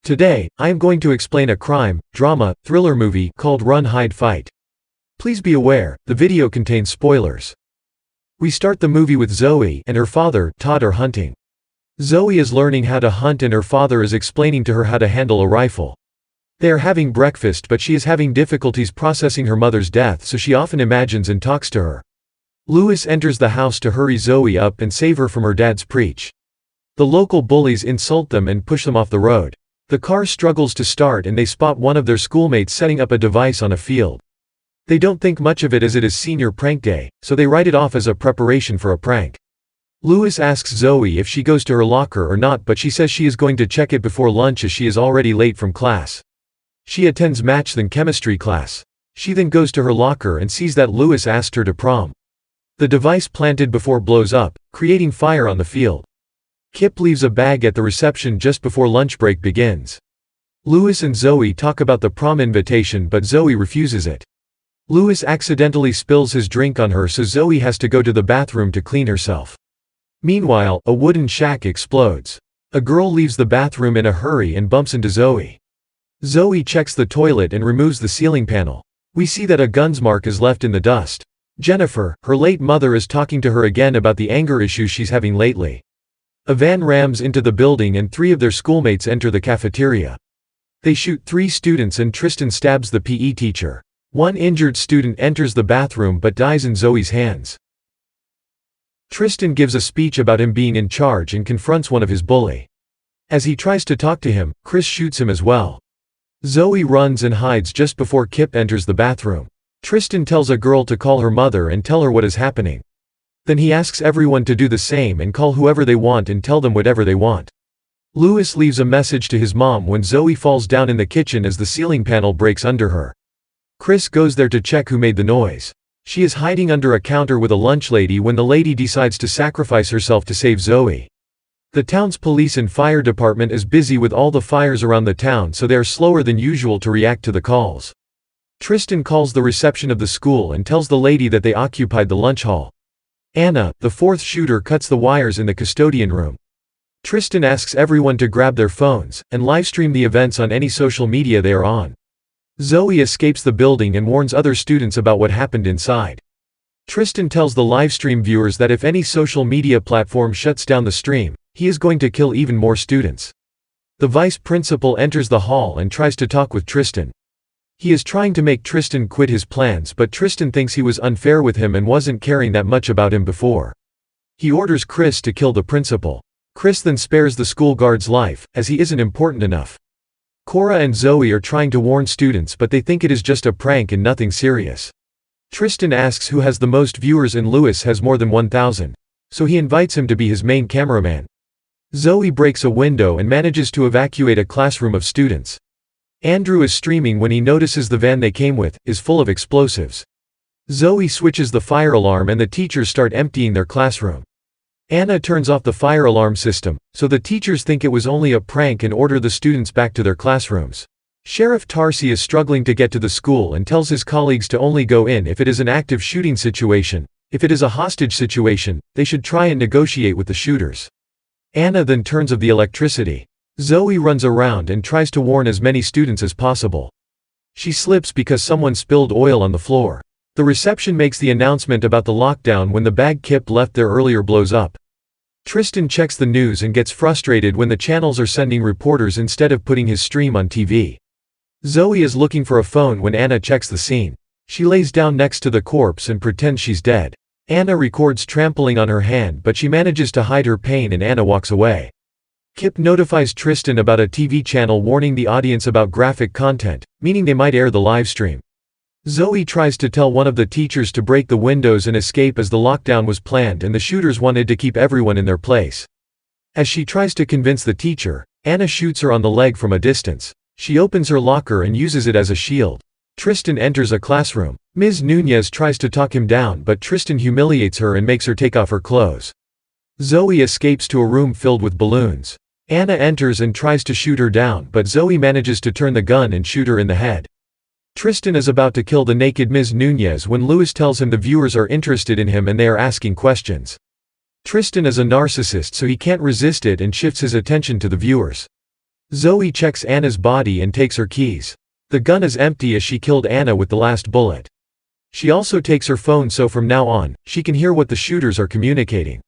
Today, I am going to explain a crime, drama, thriller movie called Run Hide Fight. Please be aware, the video contains spoilers. We start the movie with Zoe and her father, Todd, are hunting. Zoe is learning how to hunt and her father is explaining to her how to handle a rifle. They are having breakfast but she is having difficulties processing her mother's death, so she often imagines and talks to her. Louis enters the house to hurry Zoe up and save her from her dad's preach. The local bullies insult them and push them off the road. The car struggles to start and they spot one of their schoolmates setting up a device on a field. They don't think much of it as it is senior prank day, so they write it off as a preparation for a prank. Louis asks Zoe if she goes to her locker or not, but she says she is going to check it before lunch as she is already late from class. She attends math and chemistry class. She then goes to her locker and sees that Louis asked her to prom. The device planted before blows up, creating fire on the field. Kip leaves a bag at the reception just before lunch break begins. Louis and Zoe talk about the prom invitation but Zoe refuses it. Louis accidentally spills his drink on her, so Zoe has to go to the bathroom to clean herself. Meanwhile, a wooden shack explodes. A girl leaves the bathroom in a hurry and bumps into Zoe. Zoe checks the toilet and removes the ceiling panel. We see that a gun's mark is left in the dust. Jennifer, her late mother, is talking to her again about the anger issues she's having lately. A van rams into the building and 3 of their schoolmates enter the cafeteria. They shoot 3 students and Tristan stabs the PE teacher. One injured student enters the bathroom but dies in Zoe's hands. Tristan gives a speech about him being in charge and confronts one of his bully. As he tries to talk to him, Chris shoots him as well. Zoe runs and hides just before Kip enters the bathroom. Tristan tells a girl to call her mother and tell her what is happening. Then he asks everyone to do the same and call whoever they want and tell them whatever they want. Louis leaves a message to his mom when Zoe falls down in the kitchen as the ceiling panel breaks under her. Chris goes there to check who made the noise. She is hiding under a counter with a lunch lady when the lady decides to sacrifice herself to save Zoe. The town's police and fire department is busy with all the fires around the town, so they are slower than usual to react to the calls. Tristan calls the reception of the school and tells the lady that they occupied the lunch hall. Anna, the 4th shooter, cuts the wires in the custodian room. Tristan asks everyone to grab their phones and livestream the events on any social media they are on. Zoe escapes the building and warns other students about what happened inside. Tristan tells the livestream viewers that if any social media platform shuts down the stream, he is going to kill even more students. The vice principal enters the hall and tries to talk with Tristan. He is trying to make Tristan quit his plans, but Tristan thinks he was unfair with him and wasn't caring that much about him before. He orders Chris to kill the principal. Chris then spares the school guard's life, as he isn't important enough. Cora and Zoe are trying to warn students but they think it is just a prank and nothing serious. Tristan asks who has the most viewers and Louis has more than 1,000. So he invites him to be his main cameraman. Zoe breaks a window and manages to evacuate a classroom of students. Andrew is streaming when he notices the van they came with is full of explosives. Zoe switches the fire alarm and the teachers start emptying their classroom. Anna turns off the fire alarm system, so the teachers think it was only a prank and order the students back to their classrooms. Sheriff Tarsi is struggling to get to the school and tells his colleagues to only go in if it is an active shooting situation. If it is a hostage situation, they should try and negotiate with the shooters. Anna then turns off the electricity. Zoe runs around and tries to warn as many students as possible. She slips because someone spilled oil on the floor. The reception makes the announcement about the lockdown when the bag Kip left there earlier blows up. Tristan checks the news and gets frustrated when the channels are sending reporters instead of putting his stream on TV. Zoe is looking for a phone when Anna checks the scene. She lays down next to the corpse and pretends she's dead. Anna records trampling on her hand but she manages to hide her pain and Anna walks away. Kip notifies Tristan about a TV channel warning the audience about graphic content, meaning they might air the livestream. Zoe tries to tell one of the teachers to break the windows and escape as the lockdown was planned and the shooters wanted to keep everyone in their place. As she tries to convince the teacher, Anna shoots her on the leg from a distance. She opens her locker and uses it as a shield. Tristan enters a classroom. Ms. Nunez tries to talk him down but Tristan humiliates her and makes her take off her clothes. Zoe escapes to a room filled with balloons. Anna enters and tries to shoot her down but Zoe manages to turn the gun and shoot her in the head. Tristan is about to kill the naked Ms. Nunez when Louis tells him the viewers are interested in him and they are asking questions. Tristan is a narcissist so he can't resist it and shifts his attention to the viewers. Zoe checks Anna's body and takes her keys. The gun is empty as she killed Anna with the last bullet. She also takes her phone so from now on, she can hear what the shooters are communicating.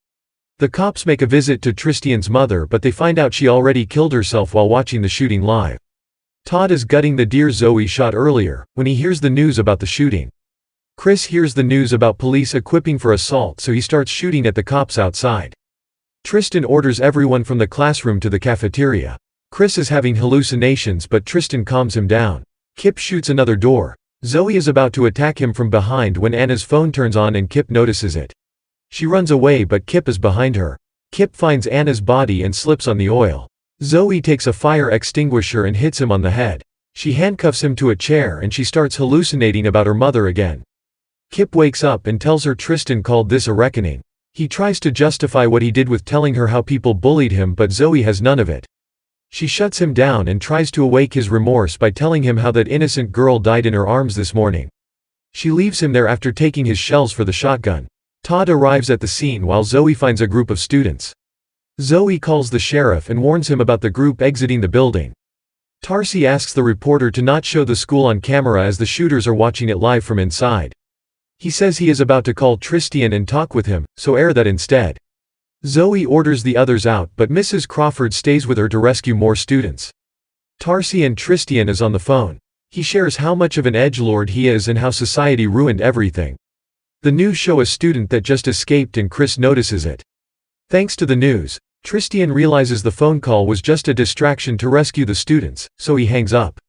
The cops make a visit to Tristian's mother but they find out she already killed herself while watching the shooting live. Todd is gutting the deer Zoe shot earlier, when he hears the news about the shooting. Chris hears the news about police equipping for assault so he starts shooting at the cops outside. Tristan orders everyone from the classroom to the cafeteria. Chris is having hallucinations but Tristan calms him down. Kip shoots another door. Zoe is about to attack him from behind when Anna's phone turns on and Kip notices it. She runs away but Kip is behind her. Kip finds Anna's body and slips on the oil. Zoe takes a fire extinguisher and hits him on the head. She handcuffs him to a chair and she starts hallucinating about her mother again. Kip wakes up and tells her Tristan called this a reckoning. He tries to justify what he did with telling her how people bullied him but Zoe has none of it. She shuts him down and tries to awake his remorse by telling him how that innocent girl died in her arms this morning. She leaves him there after taking his shells for the shotgun. Todd arrives at the scene while Zoe finds a group of students. Zoe calls the sheriff and warns him about the group exiting the building. Tarsi asks the reporter to not show the school on camera as the shooters are watching it live from inside. He says he is about to call Tristian and talk with him, so air that instead. Zoe orders the others out but Mrs. Crawford stays with her to rescue more students. Tarsi and Tristian is on the phone. He shares how much of an edgelord he is and how society ruined everything. The news show a student that just escaped and Chris notices it. Thanks to the news, Tristian realizes the phone call was just a distraction to rescue the students, so he hangs up.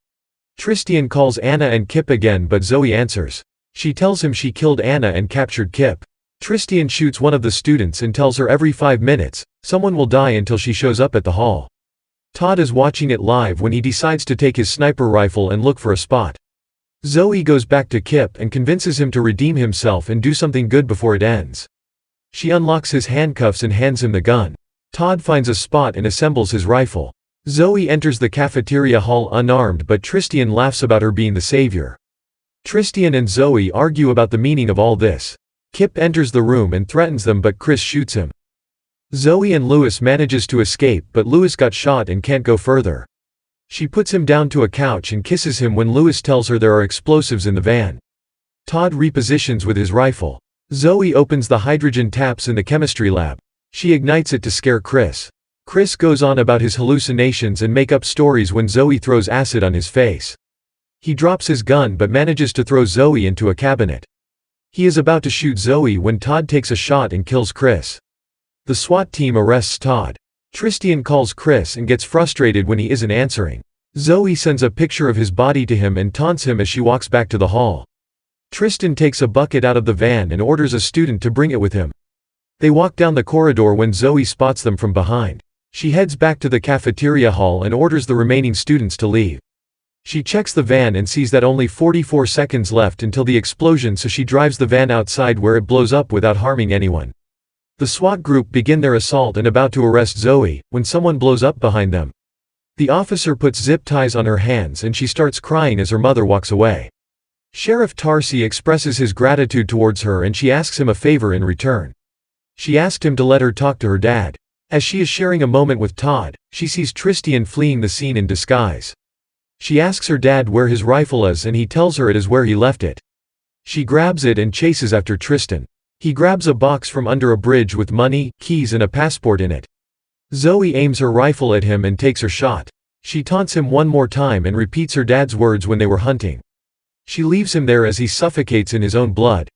Tristian calls Anna and Kip again but Zoe answers. She tells him she killed Anna and captured Kip. Tristian shoots one of the students and tells her every 5 minutes, someone will die until she shows up at the hall. Todd is watching it live when he decides to take his sniper rifle and look for a spot. Zoe goes back to Kip and convinces him to redeem himself and do something good before it ends. She unlocks his handcuffs and hands him the gun. Todd finds a spot and assembles his rifle. Zoe enters the cafeteria hall unarmed but Tristian laughs about her being the savior. Tristian and Zoe argue about the meaning of all this. Kip enters the room and threatens them but Chris shoots him. Zoe and Louis manages to escape but Louis got shot and can't go further. She puts him down to a couch and kisses him when Louis tells her there are explosives in the van. Todd repositions with his rifle. Zoe opens the hydrogen taps in the chemistry lab. She ignites it to scare Chris. Chris goes on about his hallucinations and make up stories when Zoe throws acid on his face. He drops his gun but manages to throw Zoe into a cabinet. He is about to shoot Zoe when Todd takes a shot and kills Chris. The SWAT team arrests Todd. Tristian calls Chris and gets frustrated when he isn't answering. Zoe sends a picture of his body to him and taunts him as she walks back to the hall. Tristan takes a bucket out of the van and orders a student to bring it with him. They walk down the corridor when Zoe spots them from behind. She heads back to the cafeteria hall and orders the remaining students to leave. She checks the van and sees that only 44 seconds left until the explosion, so she drives the van outside where it blows up without harming anyone. The SWAT group begin their assault and about to arrest Zoe, when someone blows up behind them. The officer puts zip ties on her hands and she starts crying as her mother walks away. Sheriff Tarsi expresses his gratitude towards her and she asks him a favor in return. She asked him to let her talk to her dad. As she is sharing a moment with Todd, she sees Tristian fleeing the scene in disguise. She asks her dad where his rifle is and he tells her it is where he left it. She grabs it and chases after Tristan. He grabs a box from under a bridge with money, keys and a passport in it. Zoe aims her rifle at him and takes her shot. She taunts him one more time and repeats her dad's words when they were hunting. She leaves him there as he suffocates in his own blood.